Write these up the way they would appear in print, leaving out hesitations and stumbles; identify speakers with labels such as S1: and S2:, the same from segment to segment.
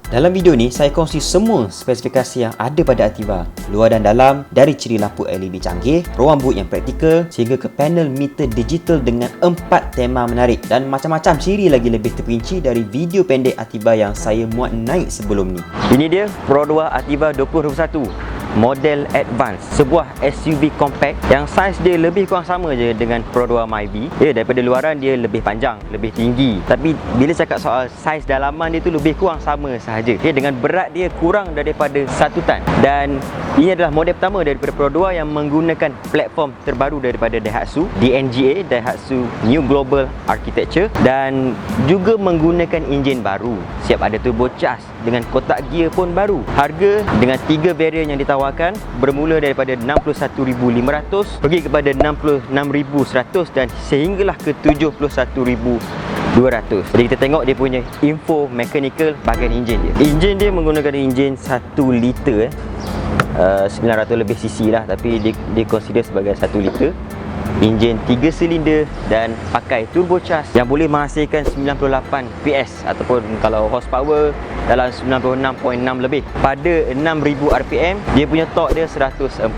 S1: Dalam video ni, saya kongsi semua spesifikasi yang ada pada Ativa. Luar dan dalam, dari ciri lampu LED canggih, ruang boot yang praktikal, sehingga ke panel meter digital dengan 4 tema menarik. Dan macam-macam ciri lagi lebih terperinci dari video pendek Ativa yang saya muat naik sebelum ni. Ini dia Pro 2 Ativa 2021. Model Advance, sebuah SUV compact yang saiz dia lebih kurang sama je dengan Pro 2 Myvi. Daripada luaran dia lebih panjang, lebih tinggi. Tapi bila cakap soal saiz dalaman dia tu lebih kurang sama sahaja. Dengan berat dia kurang daripada 1 tan. Dan ini adalah model pertama daripada Pro 2 yang menggunakan platform terbaru daripada Daihatsu, DNGA, Daihatsu New Global Architecture, dan juga menggunakan enjin baru. Siap ada turbocharged dengan kotak gear pun baru. Harga dengan 3 varian yang ditawarkan bermula daripada 61,500 pergi kepada 66,100 dan sehinggalah ke 71,200. Jadi kita tengok dia punya info mechanical bahagian enjin dia. Enjin dia menggunakan enjin 1 liter 900 lebih cc lah, tapi dia consider sebagai 1 liter. Enjin 3 silinder dan pakai turbocharge yang boleh menghasilkan 98 PS ataupun kalau horsepower dalam 96.6 lebih. Pada 6000 RPM, dia punya torque dia 140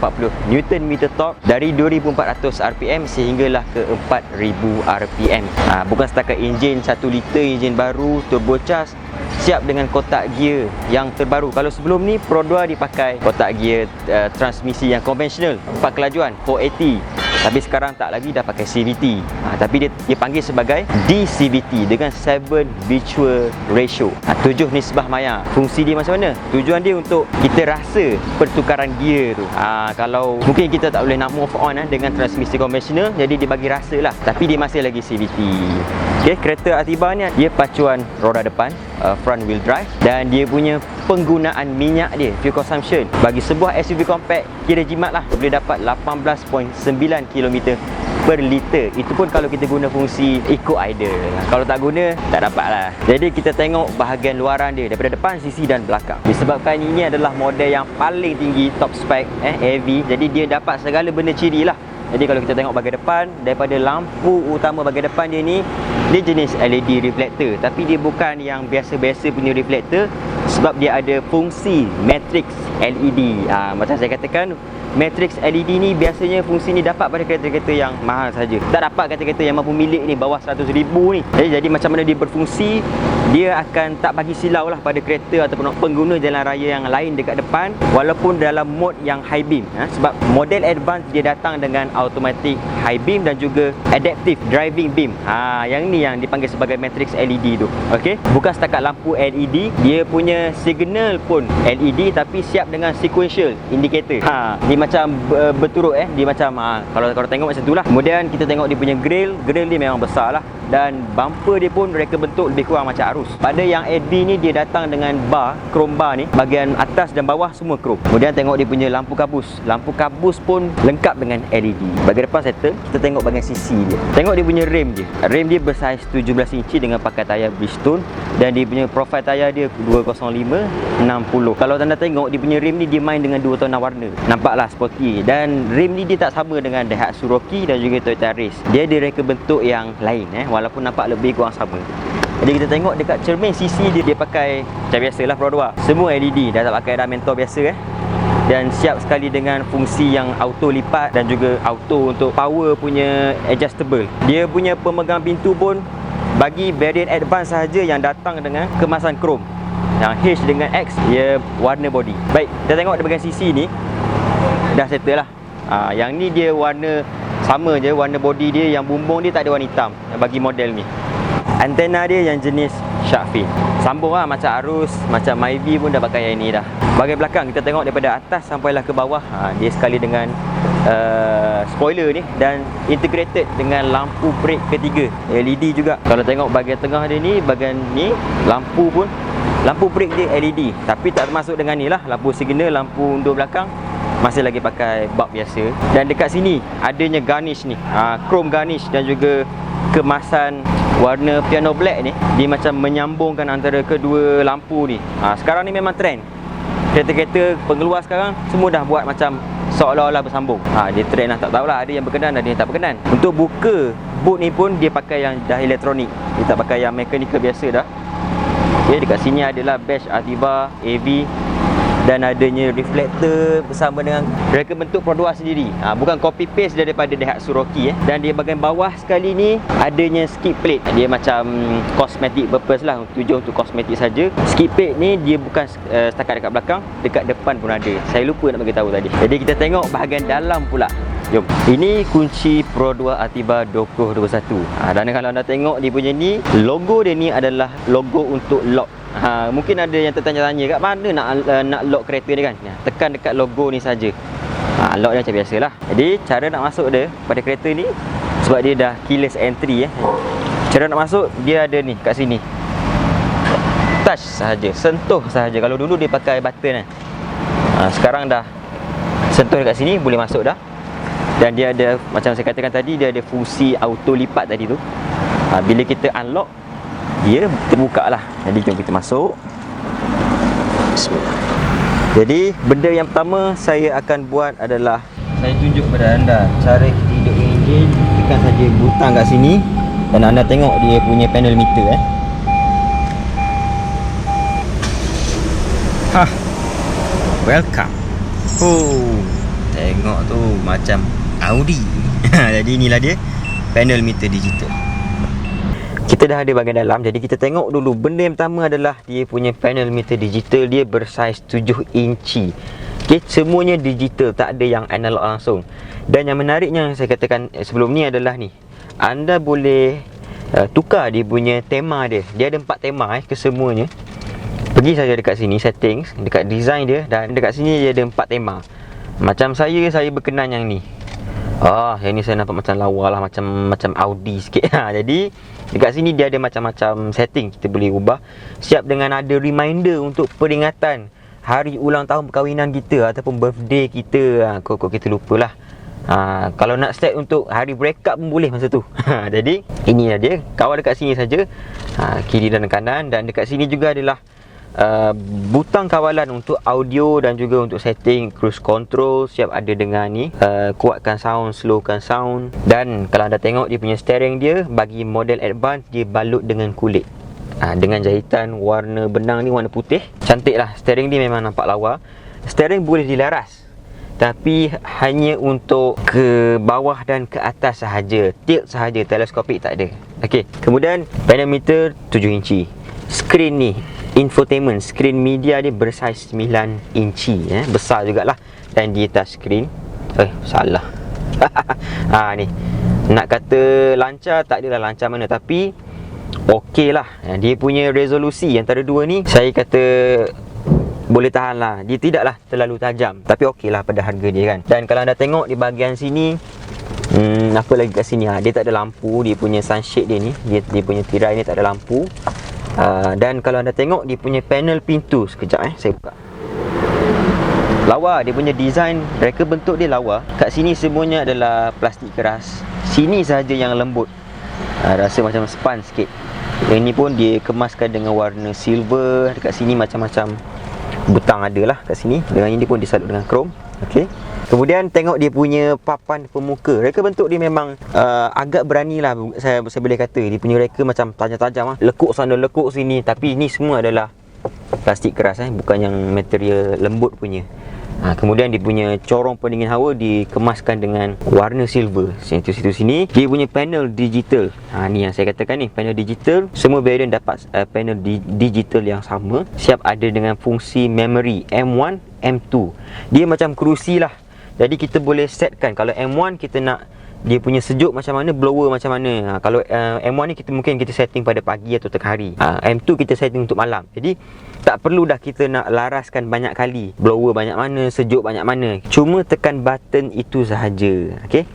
S1: Nm torque dari 2400 RPM sehinggalah ke 4000 RPM. Bukan setakat enjin 1 liter, enjin baru, turbocharge, siap dengan kotak gear yang terbaru. Kalau sebelum ni Pro 2 dipakai kotak gear transmisi yang konvensional 4 kelajuan 480, tapi sekarang tak lagi, dah pakai CVT. Tapi dia panggil sebagai DCVT dengan 7 virtual ratio, 7 nisbah maya. Fungsi dia macam mana? Tujuan dia untuk kita rasa pertukaran gear tu. Kalau mungkin kita tak boleh nak move on dengan transmisi konvensional, jadi dia bagi rasa lah, tapi dia masih lagi CVT. Kereta Ativa ni dia pacuan roda depan, front wheel drive, dan dia punya penggunaan minyak dia, fuel consumption, bagi sebuah SUV compact kira jimat lah, boleh dapat 18.9 km per liter. Itu pun kalau kita guna fungsi eco idle. Kalau tak guna, tak dapat lah. Jadi kita tengok bahagian luaran dia daripada depan, sisi dan belakang. Disebabkan ini adalah model yang paling tinggi, top spec, heavy, jadi dia dapat segala benda ciri lah. Jadi kalau kita tengok bahagian depan, daripada lampu utama bahagian depan dia ni, dia jenis LED reflector, tapi dia bukan yang biasa-biasa punya reflector, sebab dia ada fungsi matrix LED. Macam saya katakan, matrix LED ni biasanya fungsi ni dapat pada kereta-kereta yang mahal saja. Tak dapat kereta-kereta yang mampu milik ni bawah 100,000 ni. Jadi macam mana dia berfungsi, dia akan tak bagi silau lah pada kereta ataupun pengguna jalan raya yang lain dekat depan, walaupun dalam mode yang high beam. Sebab model Advance dia datang dengan automatic high beam dan juga adaptive driving beam. Yang ni yang dipanggil sebagai matrix LED tu. Bukan setakat lampu LED, dia punya signal pun LED tapi siap dengan sequential indicator. Ni macam berturut dia macam kalau tengok macam itulah. Kemudian kita tengok dia punya grill dia memang besar lah, dan bumper dia pun mereka bentuk lebih kurang macam arus. Pada yang AB ni dia datang dengan bar, chrome bar ni, bahagian atas dan bawah semua chrome. Kemudian tengok dia punya lampu kabus pun lengkap dengan LED. Bahagian depan settle, kita tengok bahagian sisi dia. Tengok dia punya rim dia bersaiz 17 inci dengan pakai tayar Bridgestone, dan dia punya profile tayar dia 205/60. Kalau anda tengok dia punya rim ni dia main dengan 2 tonal warna, nampaklah sporty. Dan rim ni dia tak sama dengan Daihatsu Rocky dan juga Toyota Race. Dia ada reka bentuk yang lain walaupun nampak lebih kurang sama. Jadi kita tengok dekat cermin sisi dia pakai macam biasalah Pro 2, semua LED, dah tak pakai dah mentor biasa dan siap sekali dengan fungsi yang auto lipat dan juga auto untuk power punya adjustable. Dia punya pemegang pintu pun bagi variant Advance sahaja yang datang dengan kemasan chrome. Yang H dengan X dia warna body. Baik, kita tengok di bahagian sisi ni dah settle lah. Yang ni dia warna sama je, warna body dia, yang bumbung dia tak ada warna hitam bagi model ni. Antena dia yang jenis shark fin. Sambung lah macam arus, macam Myvi pun dah pakai yang ni dah. Bahagian belakang kita tengok daripada atas sampailah ke bawah, dia sekali dengan spoiler ni dan integrated dengan lampu brake ketiga LED juga. Kalau tengok bahagian tengah dia ni, bahagian ni lampu brake dia LED, tapi tak termasuk dengan ni lah, lampu signal, lampu undur belakang masih lagi pakai bulb biasa. Dan dekat sini adanya garnish ni, chrome garnish dan juga kemasan warna piano black ni, dia macam menyambungkan antara kedua lampu ni. Sekarang ni memang trend. Kereta-kereta pengeluar sekarang semua dah buat macam seolah-olah bersambung. Dia trend lah, tak tahulah, ada yang berkenan, ada yang tak berkenan. Untuk buka boot ni pun dia pakai yang dah elektronik, dia tak pakai yang mechanical biasa dah. Okay, dekat sini adalah badge Altiba AV dan adanya reflektor bersama dengan reka bentuk produk sendiri. Bukan copy paste daripada Daihatsu Rocky. Dan di bahagian bawah sekali ni adanya skid plate. Dia macam cosmetic purpose lah, tujuan untuk kosmetik saja. Skid plate ni dia bukan setakat dekat belakang, dekat depan pun ada. Saya lupa nak bagi tahu tadi. Jadi kita tengok bahagian dalam pula. Jom. Ini kunci Pro 2 Altiba 2021. Dan kalau anda tengok dia punya ni, logo dia ni adalah logo untuk lock. Mungkin ada yang tertanya-tanya kat mana nak lock kereta dia kan. Tekan dekat logo ni saja. Lock dia macam biasalah. Jadi cara nak masuk dia pada kereta ni, sebab dia dah keyless entry cara nak masuk dia ada ni kat sini. Touch sahaja, sentuh sahaja. Kalau dulu dia pakai button sekarang dah sentuh dekat sini boleh masuk dah. Dan dia ada, macam saya katakan tadi, dia ada fungsi auto lipat tadi tu. Bila kita unlock, dia terbuka lah. Jadi jom kita masuk. Bismillah. Jadi benda yang pertama saya akan buat adalah, saya tunjuk kepada anda cara kita hidup enjin. Tekan saja butang kat sini dan anda tengok dia punya panel meter Welcome. Tengok tu macam Audi. Jadi inilah dia panel meter digital. Kita dah ada bahagian dalam. Jadi kita tengok dulu. Benda yang pertama adalah dia punya panel meter digital. Dia bersaiz 7 inci. Okay, semuanya digital, tak ada yang analog langsung. Dan yang menariknya yang saya katakan sebelum ni adalah ni, anda boleh tukar dia punya tema dia. Dia ada 4 tema kesemuanya. Pergi saja dekat sini settings, dekat design dia, dan dekat sini dia ada 4 tema. Macam saya berkenan yang ni. Yang ni saya nampak macam lawa lah, macam Audi sikit. Jadi dekat sini dia ada macam-macam setting kita boleh ubah. Siap dengan ada reminder untuk peringatan hari ulang tahun perkahwinan kita ataupun birthday kita. Kok kita lupalah. Kalau nak set untuk hari breakup pun boleh masa tu. Jadi inilah dia. Kawal dekat sini saja, kiri dan kanan. Dan dekat sini juga adalah butang kawalan untuk audio dan juga untuk setting cruise control. Siap ada dengan ni, kuatkan sound, slowkan sound. Dan kalau anda tengok dia punya steering dia, bagi model advance dia balut dengan kulit, dengan jahitan warna benang ni, warna putih. Cantik lah. Steering dia memang nampak lawa. Steering boleh dilaras, tapi hanya untuk ke bawah dan ke atas sahaja. Tilt sahaja, teleskopik tak ada. Okey. Kemudian panel meter 7 inci. Skrin ni, infotainment, skrin media dia bersaiz 9 inci, besar jugalah. Dan dia touch screen. Salah. Ni nak kata lancar, tak adalah lancar mana, tapi okey lah. Dia punya resolusi antara dua ni, saya kata boleh tahan lah. Dia tidaklah terlalu tajam, tapi okey lah pada harga dia kan. Dan kalau anda tengok di bahagian sini, apa lagi kat sini, dia tak ada lampu. Dia punya sunshade dia ni, dia punya tirai ni tak ada lampu. Dan kalau anda tengok dia punya panel pintu, sekejap saya buka. Lawa, dia punya design, reka bentuk dia lawa. Kat sini semuanya adalah plastik keras. Sini sahaja yang lembut, rasa macam span sikit. Yang ni pun dia kemaskan dengan warna silver. Dekat sini macam-macam butang ada lah kat sini. Dengan ini pun disalut dengan krom. Okey. Kemudian tengok dia punya papan pemuka. Reka bentuk dia memang agak berani lah, saya boleh kata. Dia punya reka macam tajam-tajam, lekuk sana, lekuk sini. Tapi ni semua adalah plastik keras, bukan yang material lembut punya. Kemudian dia punya corong pendingin hawa dikemaskan dengan warna silver. Situ-situ sini dia punya panel digital. Ni yang saya katakan ni, panel digital. Semua variant dapat panel digital yang sama. Siap ada dengan fungsi memory M1, M2. Dia macam kerusi lah. Jadi kita boleh setkan, kalau M1 kita nak dia punya sejuk macam mana, blower macam mana. Kalau M1 ni mungkin kita setting pada pagi atau tengah hari. M2 kita setting untuk malam. Jadi tak perlu dah kita nak laraskan banyak kali, blower banyak mana, sejuk banyak mana. Cuma tekan button itu sahaja. Okey.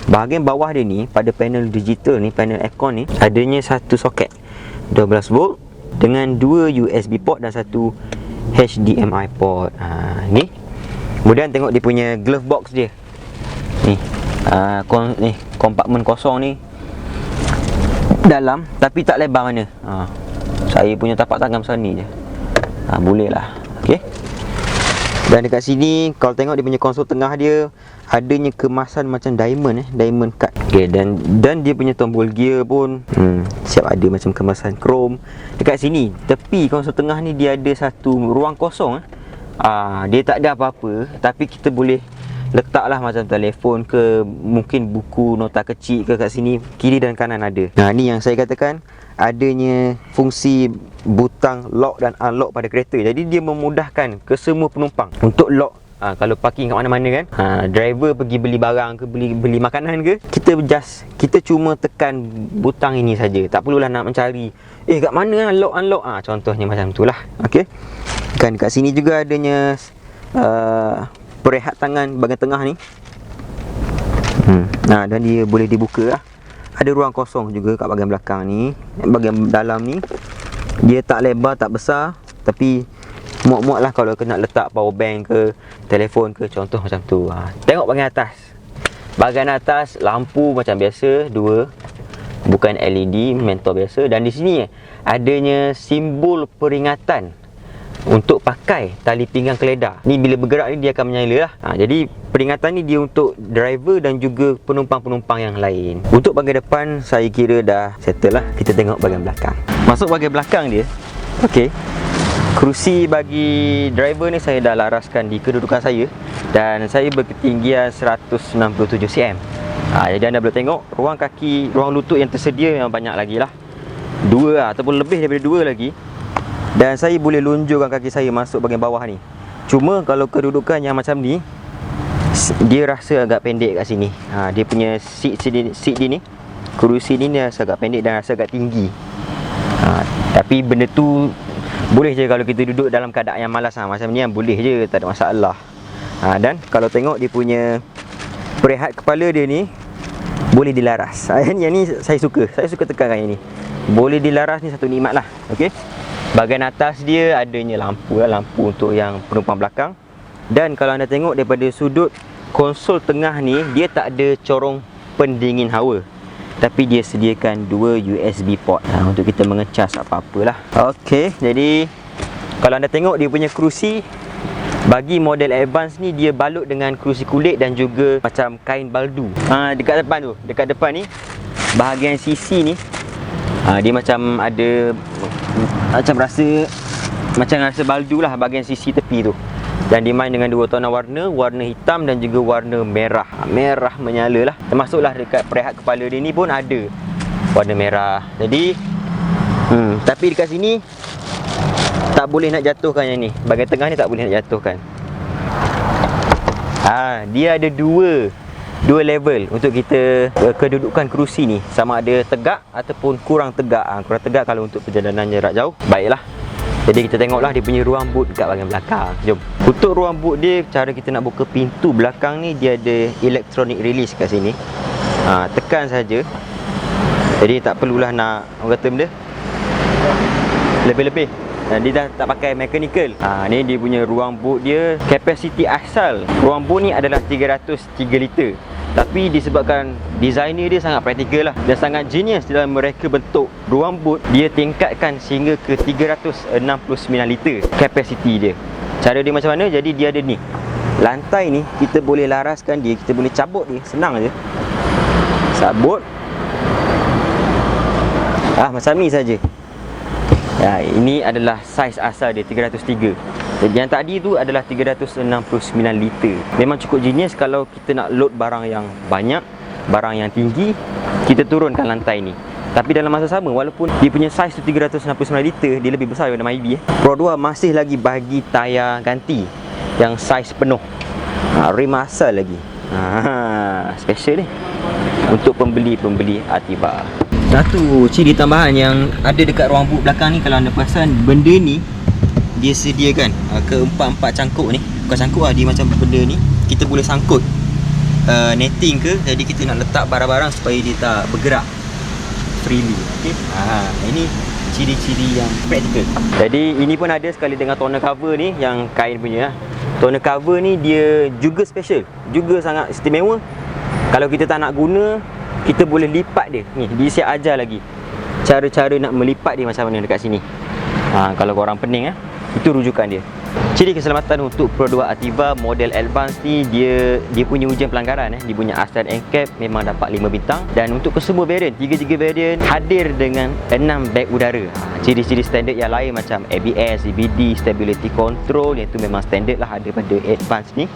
S1: Bahagian bawah dia ni, pada panel digital ni, panel aircon ni, adanya satu soket 12 volt dengan 2 USB port dan satu HDMI port. Ni. Kemudian tengok dia punya glove box dia. Ni. Kompartmen kosong ni dalam, tapi tak lebar mana. Saya punya tapak tangan besar ni je. Boleh lah. Okey. Dan dekat sini kalau tengok dia punya konsol tengah dia adanya kemasan macam diamond, diamond cut. Okay, dan dia punya tombol gear pun siap ada macam kemasan krom. Dekat sini tepi konsol tengah ni dia ada satu ruang kosong. Dia tak ada apa-apa, tapi kita boleh letaklah macam telefon ke, mungkin buku nota kecil ke kat sini. Kiri dan kanan ada. Ni yang saya katakan adanya fungsi butang lock dan unlock pada kereta. Jadi dia memudahkan ke semua penumpang untuk lock. Kalau parking kat mana-mana kan, driver pergi beli barang ke, beli makanan ke, kita cuma tekan butang ini saja. Tak perlulah nak mencari kat mana lock unlock. Contohnya macam itulah. Okey. Kan kat sini juga adanya perehat tangan bahagian tengah ni. Dan dia boleh dibuka lah. Ada ruang kosong juga kat bahagian belakang ni. Bahagian dalam ni dia tak lebar, tak besar, tapi muat-muat lah kalau kena letak power bank ke, telefon ke, contoh macam tu. Tengok bahagian atas. Bahagian atas lampu macam biasa, 2, bukan LED, mentor biasa. Dan di sini adanya simbol peringatan untuk pakai tali pinggang keledar. Ni bila bergerak ni dia akan menyala lah. Jadi peringatan ni dia untuk driver dan juga penumpang-penumpang yang lain. Untuk bahagian depan saya kira dah settle lah. Kita tengok bahagian belakang. Masuk bahagian belakang dia. Okey. Kerusi bagi driver ni saya dah laraskan di kedudukan saya, dan saya berketinggian 167 cm. Jadi anda boleh tengok ruang kaki, ruang lutut yang tersedia memang banyak lagi lah. 2 ataupun lebih daripada 2 lagi. Dan saya boleh lunjurkan kaki saya masuk bahagian bawah ni. Cuma kalau kedudukan yang macam ni, dia rasa agak pendek kat sini. Dia punya seat dia ni, kerusi ni rasa agak pendek dan rasa agak tinggi. Tapi benda tu boleh je kalau kita duduk dalam keadaan yang malas. Macam ni yang boleh je, tak ada masalah. Dan kalau tengok dia punya perehat kepala dia ni boleh dilaras. Yang ni saya suka tekankan yang ni. Boleh dilaras ni satu nikmat lah. Okey. Bahagian atas dia adanya lampu untuk yang penumpang belakang. Dan kalau anda tengok daripada sudut konsol tengah ni, dia tak ada corong pendingin hawa, tapi dia sediakan 2 USB port untuk kita mengecas apa-apalah. Okey, jadi kalau anda tengok dia punya kerusi, bagi model advance ni dia balut dengan kerusi kulit dan juga macam kain baldu. Dekat depan ni bahagian sisi ni, dia macam ada macam rasa baldu lah bahagian sisi tepi tu. Dan dia main dengan 2 tona warna hitam dan juga warna merah. Merah menyala lah. Termasuklah dekat perehat kepala dia ni pun ada warna merah. Jadi tapi dekat sini tak boleh nak jatuhkan yang ni. Bahagian tengah ni tak boleh nak jatuhkan. Dia ada dua level untuk kita kedudukan kerusi ni, sama ada tegak ataupun kurang tegak. Kurang tegak kalau untuk perjalanan jarak jauh, baiklah. Jadi kita tengoklah dia punya ruang boot dekat bahagian belakang. Jom. Untuk ruang boot dia, cara kita nak buka pintu belakang ni, dia ada electronic release kat sini. Tekan saja. Jadi tak perlulah nak, orang kata benda lebih-lebih. Dia dah tak pakai mechanical. Ni dia punya ruang boot dia. Kapasiti asal ruang boot ni adalah 303 liter. Tapi disebabkan designer dia sangat praktikal lah dan sangat genius dalam mereka bentuk ruang boot, dia tingkatkan sehingga ke 369 liter kapasiti dia. Cara dia macam mana? Jadi dia ada ni, lantai ni kita boleh laraskan dia, kita boleh cabut dia, senang je. Cabut. Macam ni saja. Ini adalah saiz asal dia 303. Jadi yang tadi tu adalah 369 liter. Memang cukup genius kalau kita nak load barang yang banyak, barang yang tinggi, kita turunkan lantai ni. Tapi dalam masa sama, walaupun dia punya saiz tu 369 liter, dia lebih besar daripada Myvi. Pro 2 masih lagi bagi tayar ganti yang saiz penuh. Rim asal lagi. Special ni untuk pembeli-pembeli Ativa. Satu ciri tambahan yang ada dekat ruang boot belakang ni, kalau anda perasan, benda ni dia sediakan keempat-empat cangkuk ni. Bukan cangkuk lah, dia macam benda ni kita boleh sangkut netting ke. Jadi kita nak letak barang-barang supaya dia tak bergerak freely. Okay? Ini ciri-ciri yang praktikal. Jadi ini pun ada sekali dengan toner cover ni, yang kain punya. Toner cover ni dia juga special, juga sangat istimewa. Kalau kita tak nak guna, kita boleh lipat dia. Ni dia siap ajar lagi cara-cara nak melipat dia macam mana dekat sini. Kalau korang pening itu rujukan dia. Ciri keselamatan untuk Pro 2 Ativa model Advance ni, dia punya ujian pelanggaran dia punya ASTAR NCAP memang dapat 5 bintang. Dan untuk kesemua variant, 3 variant hadir dengan 6 beg udara. Ciri-ciri standard yang lain macam ABS, EBD, stability control, yang tu memang standard lah ada pada Advance ni.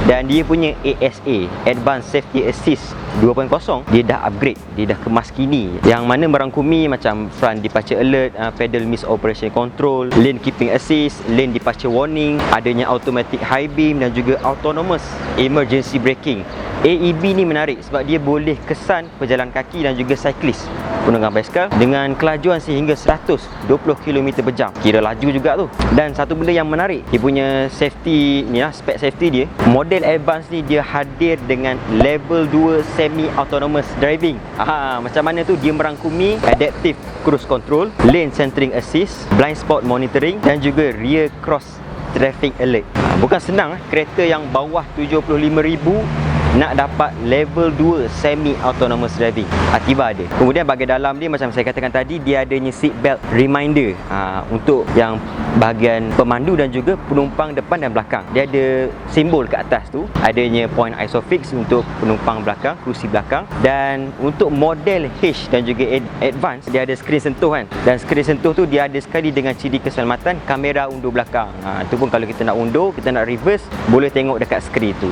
S1: Dan dia punya ASA, Advanced Safety Assist 2.0, dia dah upgrade, dia dah kemas kini, yang mana merangkumi macam front departure alert, pedal miss operation control, lane keeping assist, lane departure warning, adanya automatic high beam dan juga autonomous emergency braking. AEB ni menarik sebab dia boleh kesan pejalan kaki dan juga cyclist penunggang basikal dengan kelajuan sehingga 120 km/jam. Kira laju juga tu. Dan satu benda yang menarik, dia punya safety ni lah, spek safety dia. Model Advance ni dia hadir dengan level 2 semi autonomous driving. Macam mana tu? Dia merangkumi adaptive cruise control, lane centering assist, blind spot monitoring dan juga rear cross traffic alert. Bukan senang kereta yang bawah 75,000 nak dapat level 2 semi autonomous driving. Ativa ada. Kemudian bahagian dalam dia macam saya katakan tadi, dia adanya seat belt reminder untuk yang bahagian pemandu dan juga penumpang depan dan belakang. Dia ada simbol kat atas tu, adanya point isofix untuk penumpang belakang, kerusi belakang. Dan untuk model H dan juga Advance, dia ada skrin sentuh kan. Dan skrin sentuh tu dia ada sekali dengan ciri keselamatan kamera undur belakang. Itu pun kalau kita nak undur, kita nak reverse, boleh tengok dekat skrin tu.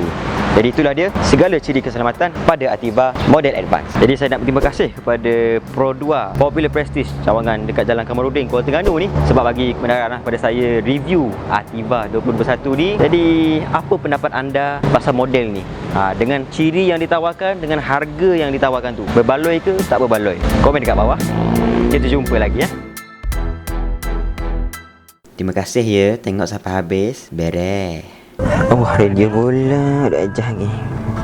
S1: Jadi itulah dia segala ciri keselamatan pada Ativa model Advance. Jadi saya nak berterima kasih kepada Pro 2 Popular Prestige cawangan dekat Jalan Kamarudin, Kuala Terengganu ni, sebab bagi kebenaran pada saya review Ativa 2021 ni. Jadi apa pendapat anda pasal model ni? Dengan ciri yang ditawarkan, dengan harga yang ditawarkan tu, berbaloi ke tak berbaloi? Komen dekat bawah. Kita jumpa lagi ya. Terima kasih ya tengok sampai habis. Beres. Oh, radio bola dah ajak ni.